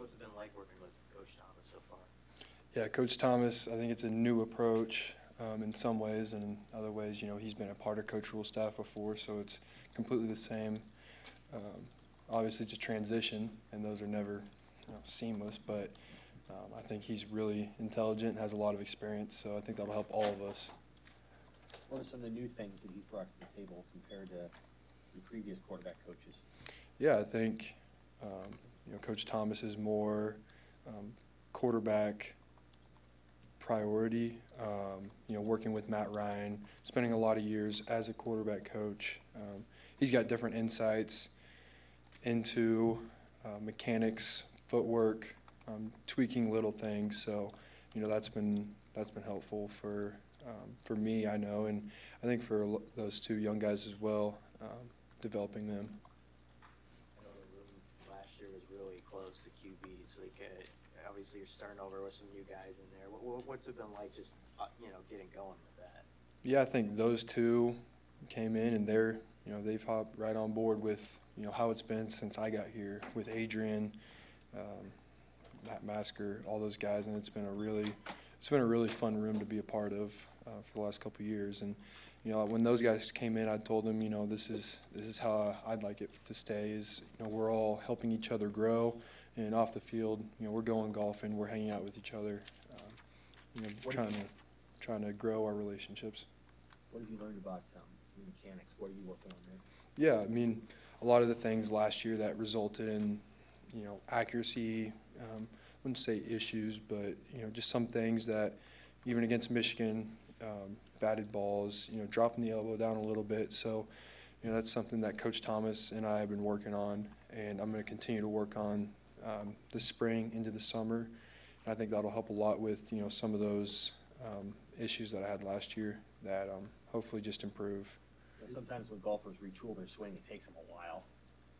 What's it been like working with Coach Thomas so far? Yeah, Coach Thomas, I think it's a new approach in some ways, and in other ways, he's been a part of Coach Rhule's staff before, so it's completely the same. Obviously, it's a transition, and those are never seamless, but I think he's really intelligent and has a lot of experience, so I think that'll help all of us. What are some of the new things that he's brought to the table compared to the previous quarterback coaches? Yeah, I think Coach Thomas is more quarterback priority. Working with Matt Ryan, spending a lot of years as a quarterback coach. He's got different insights into mechanics, footwork, tweaking little things. So, that's been helpful for me, I know, and I think for those two young guys as well, developing them. I know the room last year was really close to QBs. Obviously, you're starting over with some new guys in there. What's it been like just getting going with that? Yeah, I think those two came in and they've hopped right on board with how it's been since I got here with Adrian, Matt Masker, all those guys, and it's been a really fun room to be a part of for the last couple of years. And when those guys came in, I told them this is how I'd like it to stay. Is we're all helping each other grow, and off the field, we're going golfing, we're hanging out with each other, trying to grow our relationships. What have you learned about the mechanics? What are you working on there? Yeah, I mean, a lot of the things last year that resulted in, accuracy, I wouldn't say issues, but, just some things that even against Michigan, batted balls, dropping the elbow down a little bit. So, that's something that Coach Thomas and I have been working on, and I'm going to continue to work on this spring into the summer. And I think that'll help a lot with, some of those issues that I had last year that hopefully just improve. Sometimes when golfers retool their swing, it takes them a while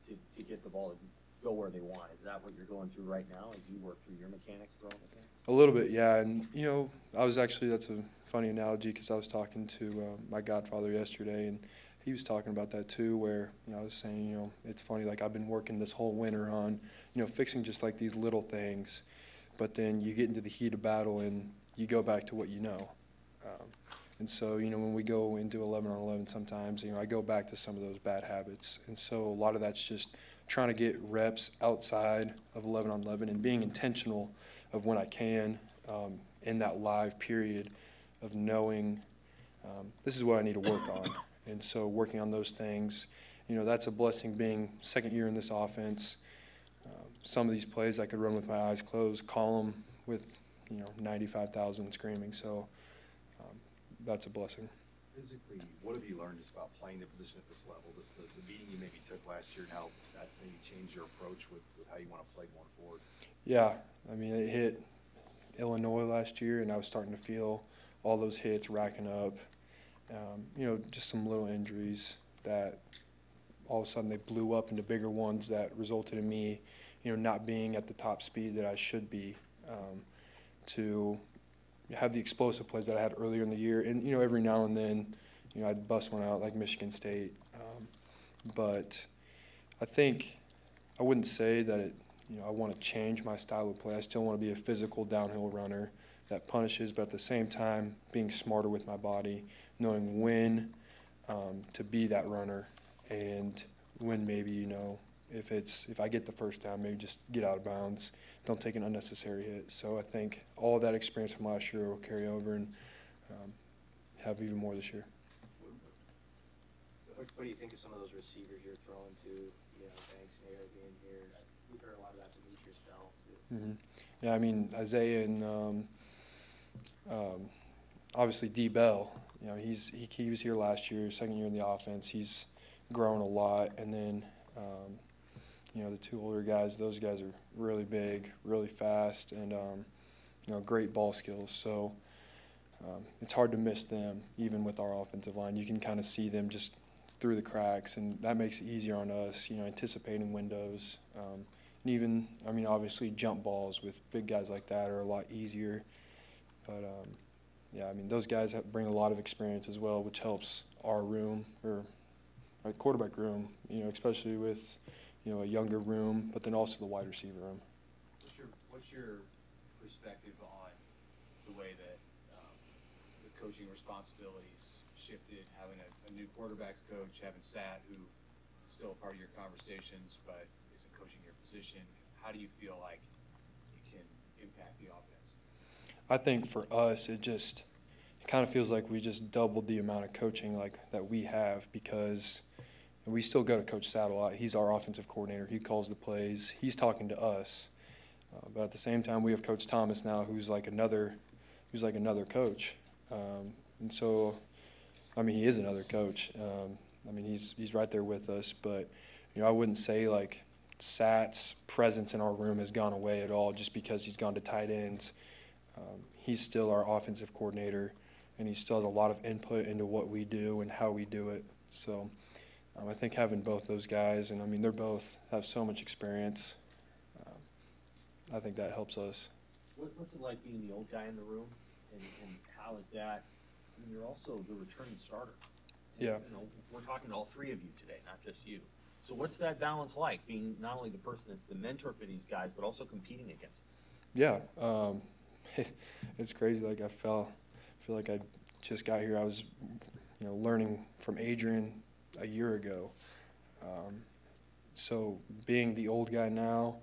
to get the ball to go where they want. Is that what you're going through right now as you work through your mechanics throwing the game? A little bit, yeah. And, that's a funny analogy because I was talking to my godfather yesterday, and he was talking about that too, where, I was saying, it's funny, like I've been working this whole winter on, fixing just like these little things, but then you get into the heat of battle and you go back to what you know. And so, when we go into 11 on 11 sometimes, I go back to some of those bad habits. And so a lot of that's just trying to get reps outside of 11 on 11 and being intentional of when I can in that live period of knowing this is what I need to work on. And so working on those things, that's a blessing being second year in this offense. Some of these plays I could run with my eyes closed, call them with, 95,000 screaming. So that's a blessing. Physically, what have you learned just about playing the position at this level? Just the beating you maybe took last year and how that maybe changed your approach with how you want to play going forward? Yeah, I mean, it hit Illinois last year, and I was starting to feel all those hits racking up. Just some little injuries that all of a sudden they blew up into bigger ones that resulted in me, not being at the top speed that I should be to have the explosive plays that I had earlier in the year. And, every now and then, I'd bust one out like Michigan State. But I think I wouldn't say that I want to change my style of play. I still want to be a physical downhill runner that punishes, but at the same time being smarter with my body, knowing when to be that runner and when maybe, if I get the first down, maybe just get out of bounds, don't take an unnecessary hit. So I think all that experience from last year will carry over and have even more this year. What do you think of some of those receivers you're throwing to, Banks and Air being here? We've heard a lot of that from Demetrius Bell, too. Mm-hmm. Yeah, I mean, Isaiah and obviously D. Bell, he was here last year, second year in the offense. He's grown a lot. And then, the two older guys, those guys are really big, really fast, and, great ball skills. So it's hard to miss them, even with our offensive line. You can kind of see them just through the cracks, and that makes it easier on us, anticipating windows. And even, obviously jump balls with big guys like that are a lot easier. But, those guys bring a lot of experience as well, which helps our room, or our quarterback room, especially with, a younger room, but then also the wide receiver room. What's your what's your perspective on the way that the coaching responsibilities shifted, having a new quarterbacks coach, having Sat, who is still a part of your conversations but isn't coaching your position? How do you feel like it can impact the offense? I think for us, it kind of feels like we just doubled the amount of coaching that we have, because we still go to Coach Sat a lot. He's our offensive coordinator. He calls the plays. He's talking to us. But at the same time, we have Coach Thomas now, who's like another coach. And so, I mean, he is another coach. I mean, he's right there with us. But, I wouldn't say like Sat's presence in our room has gone away at all just because he's gone to tight ends. He's still our offensive coordinator, and he still has a lot of input into what we do and how we do it. So I think having both those guys, and I mean, they're both have so much experience, I think that helps us. What's it like being the old guy in the room, and how is that? I mean, you're also the returning starter. And, Yeah. We're talking to all three of you today, not just you. So what's that balance like, being not only the person that's the mentor for these guys, but also competing against them? Yeah, it's crazy. Like I feel like I just got here. I was, learning from Adrian a year ago. So being the old guy now,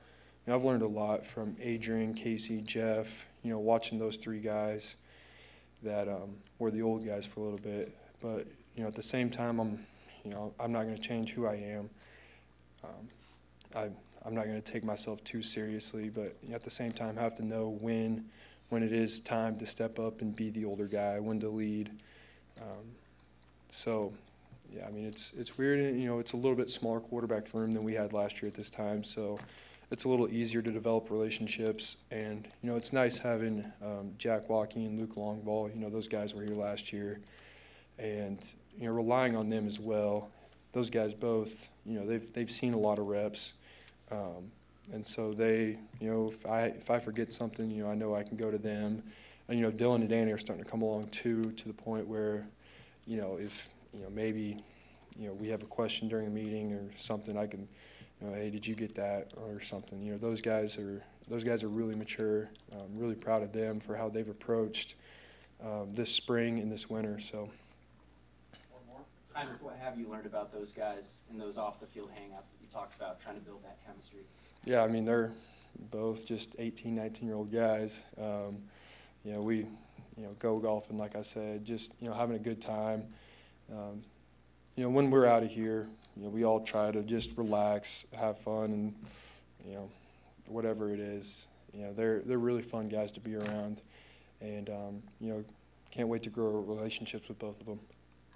I've learned a lot from Adrian, Casey, Jeff, watching those three guys that were the old guys for a little bit. But, at the same time, I'm not going to change who I am. I'm not going to take myself too seriously, but at the same time, I have to know when it is time to step up and be the older guy, when to lead. So, yeah, I mean, it's weird. It's a little bit smaller quarterback room than we had last year at this time, so it's a little easier to develop relationships. And, it's nice having Jack Walkie and Luke Longball. Those guys were here last year. And, relying on them as well. Those guys both, they've seen a lot of reps. And so they, if I forget something, I know I can go to them. And, Dylan and Danny are starting to come along too, to the point where, if, maybe, we have a question during a meeting or something, I can, hey, did you get that or something? Those guys are really mature. I'm really proud of them for how they've approached this spring and this winter. So. One more. Heinrich, what have you learned about those guys in those off-the-field hangouts that you talked about, trying to build that chemistry? Yeah, I mean, they're both just 18, 19-year-old guys. We, go golfing, like I said, just, having a good time. When we're out of here, we all try to just relax, have fun, and, whatever it is. They're really fun guys to be around. And, can't wait to grow relationships with both of them.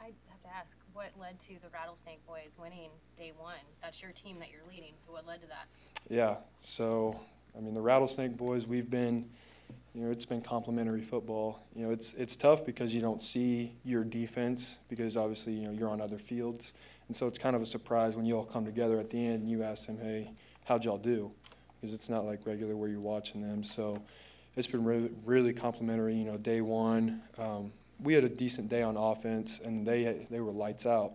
I have to ask, what led to the Rattlesnake boys winning day one? That's your team that you're leading, so what led to that? Yeah, so, I mean, the Rattlesnake boys, we've been, it's been complimentary football. It's tough because you don't see your defense because obviously, you're on other fields. And so it's kind of a surprise when you all come together at the end and you ask them, hey, how'd y'all do? Because it's not like regular where you're watching them. So it's been really, really complimentary. Day one, we had a decent day on offense, and they were lights out.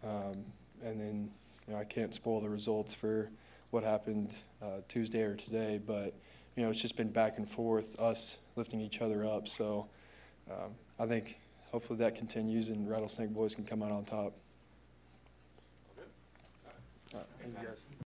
And then, I can't spoil the results for what happened Tuesday or today, but, it's just been back and forth, us lifting each other up. So I think hopefully that continues and Rattlesnake boys can come out on top. Okay. All right, thank you guys.